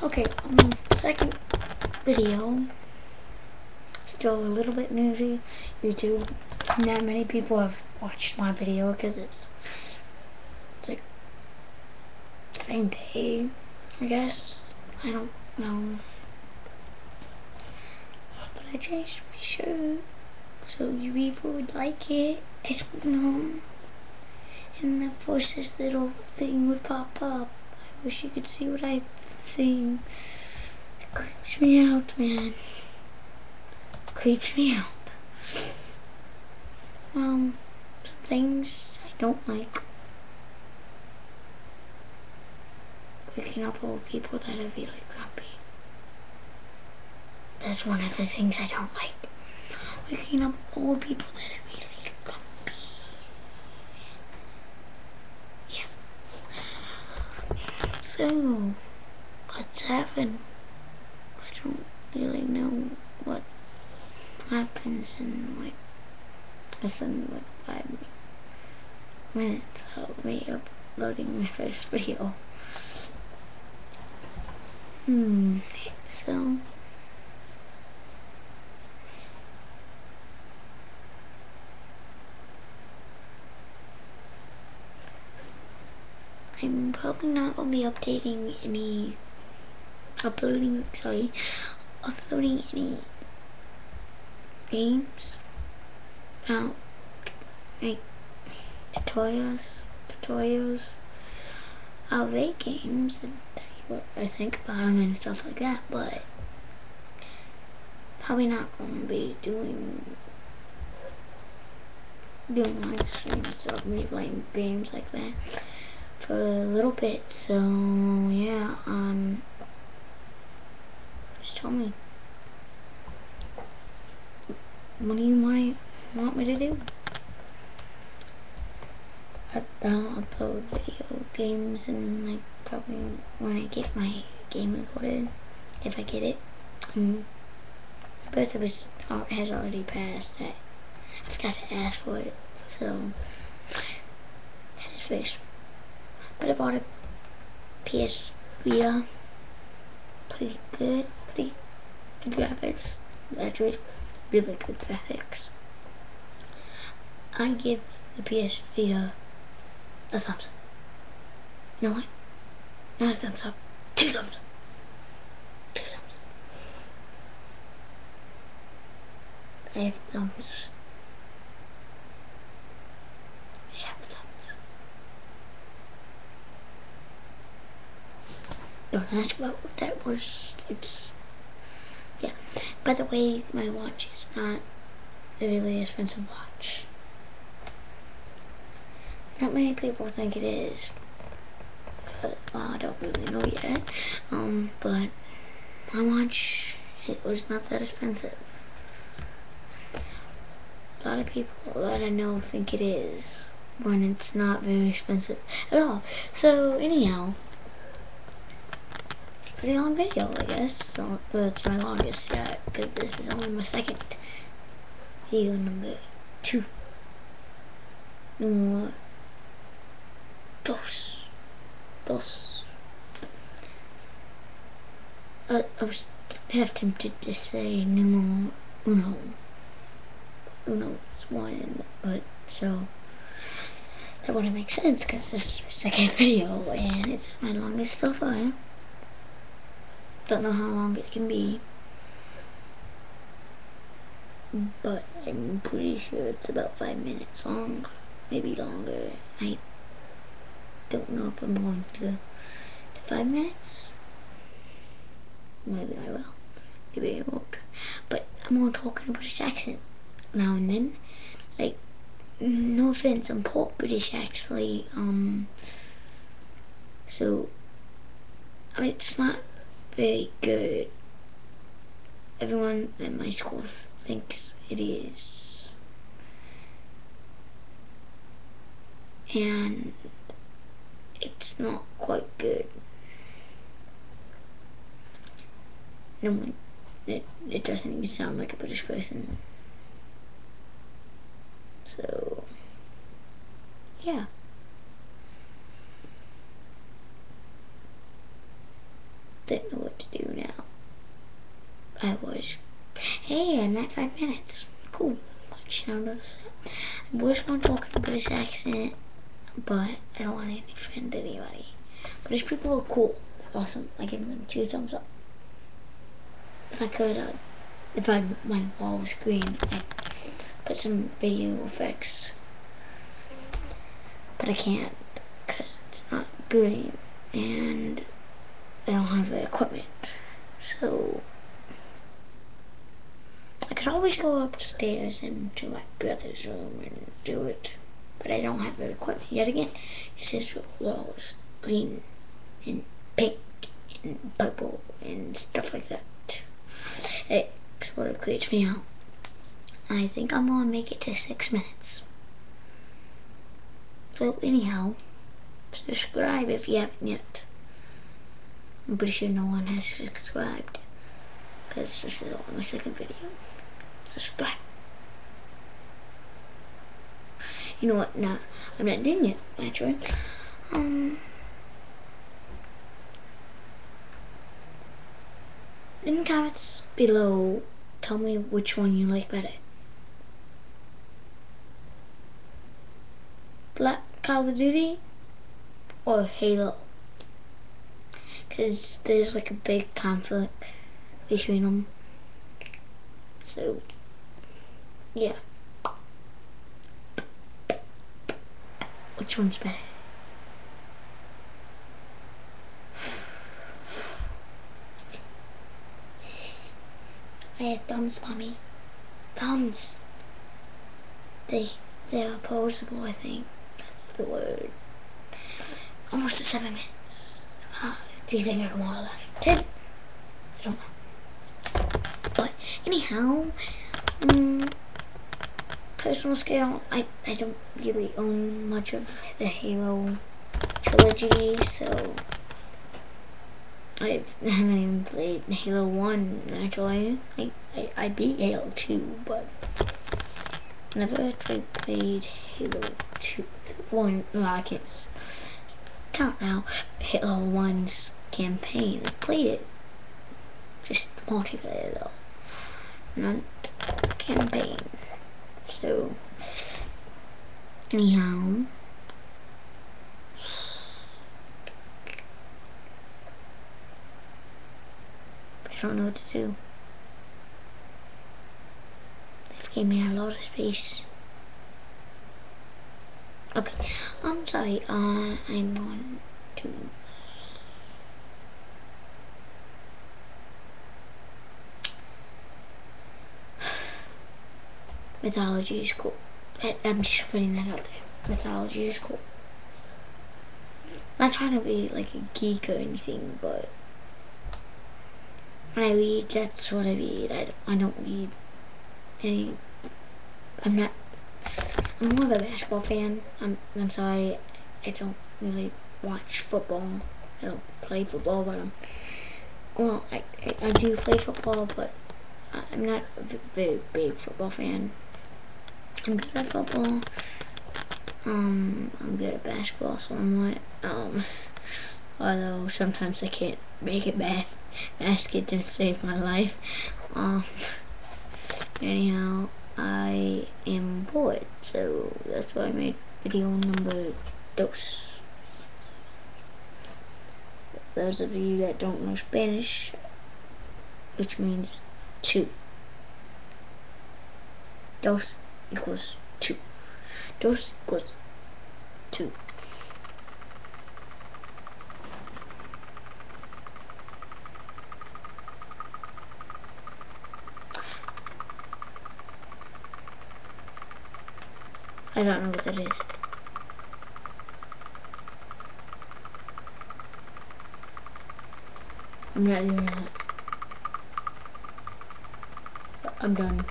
Okay, second video. Still a little bit newsy. YouTube. Not many people have watched my video because it's like same day, I guess. I don't know. But I changed my shirt so you people would like it. I don't know. And of course this little thing would pop up. I wish you could see what I see. It creeps me out, man. Creeps me out. Some things I don't like. Waking up old people that are really grumpy. That's one of the things I don't like. Waking up old people that are really grumpy. Yeah. So, what's happened? I don't really know what happens in like less than like 5 minutes of me uploading my first video. So I'm probably not gonna be uploading any games out, like tutorials. I'll make games and tell you what I think about them and stuff like that, but probably not gonna be doing live streams of me playing games like that for a little bit. So yeah, just tell me, what do you want me to do? I'll upload video games and like probably when I get my game recorded, if I get it. But it has already passed. I forgot to ask for it, so it's fish. But I bought a PS Vita. Pretty good graphics. Actually, really good graphics. I give the PS Vita a thumbs up. You know what? Not a thumbs up. 2 thumbs up. 2 thumbs up. I have thumbs. I have thumbs. Don't ask about what that was. It's, yeah. By the way, my watch is not a really expensive watch. Not many people think it is, but I don't really know yet. But my watch, it was not that expensive. A lot of people that I know think it is when it's not very expensive at all. So anyhow, pretty long video, I guess. So, well, it's my longest yet because this is only my second video number 2. Number dos. I was half tempted to say numero uno. Uno is 1, but so that wouldn't make sense because this is my second video and it's my longest so far. Don't know how long it can be, but I'm pretty sure it's about 5 minutes long, maybe longer. I don't know if I'm going to go to 5 minutes. Maybe I will, maybe I won't, but I'm gonna talk in a British accent now and then. Like, no offense, I'm part British actually, so it's not very good. Everyone at my school thinks it is, and it's not quite good. No one, it doesn't even sound like a British person. So yeah. Didn't know what to do now. I was, hey, I'm at 5 minutes. Cool. I just now noticed that. I was going to talk in a British accent, but I don't want to offend anybody. British people are cool. Awesome. I give them 2 thumbs up. If I could, if my wall was green, I'd put some video effects. But I can't, because it's not green, and I don't have the equipment. So I could always go upstairs into my brother's room and do it, but I don't have the equipment yet again. It says walls green and pink and purple and stuff like that. It sort of creeps me out. I think I'm gonna make it to 6 minutes. So anyhow, subscribe if you haven't yet. I'm pretty sure no one has subscribed, because this is only my 2nd video. Subscribe. You know what? No, I'm not done yet, actually. In the comments below, tell me which one you like better. Black Call of Duty or Halo? Because there's like a big conflict between them. So, yeah. Which one's better? I had thumbs, mommy. Thumbs. They're opposable, I think. That's the word. Almost at 7 minutes. Do you think I can more or less? 10? I don't know. But anyhow, personal scale, I don't really own much of the Halo trilogy, so I haven't even played Halo 1, actually. I beat Halo 2, but never actually played Halo 2. 1, well, I can't count now. Halo 1's campaign. I played it. Just multiplayer, though. Not campaign. So, anyhow. I don't know what to do. They've gave me a lot of space. Okay, I'm sorry, I'm going to... Mythology is cool. I'm just putting that out there. Mythology is cool. Not trying to be like a geek or anything, but when I read, that's what I read. I don't read any... I'm more of a basketball fan. I'm sorry, I don't really watch football. I don't play football, but well, I do play football, but I'm not a very big football fan. I'm good at football. I'm good at basketball somewhat. Although sometimes I can't make it basket to save my life. Anyhow, I am bored, so that's why I made video number 2. Those of you that don't know Spanish, which means 2. Dos equals 2. Dos equals 2. I don't know what that is. I'm not doing that. I'm done.